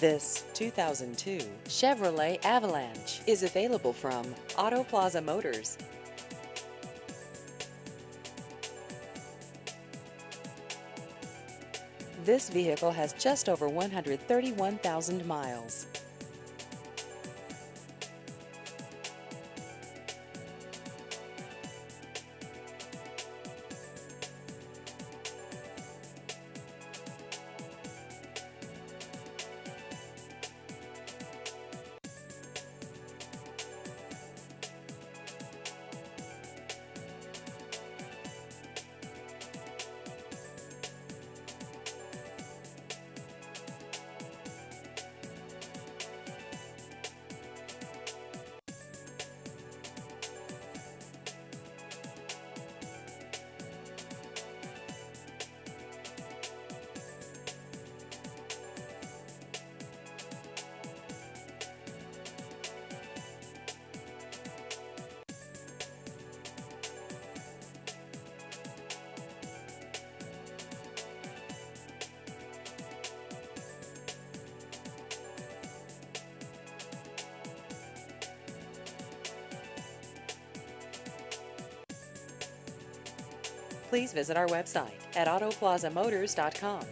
This 2002 Chevrolet Avalanche is available from Auto Plaza Motors. This vehicle has just over 131,000 miles. Please visit our website at autoplazamotors.com.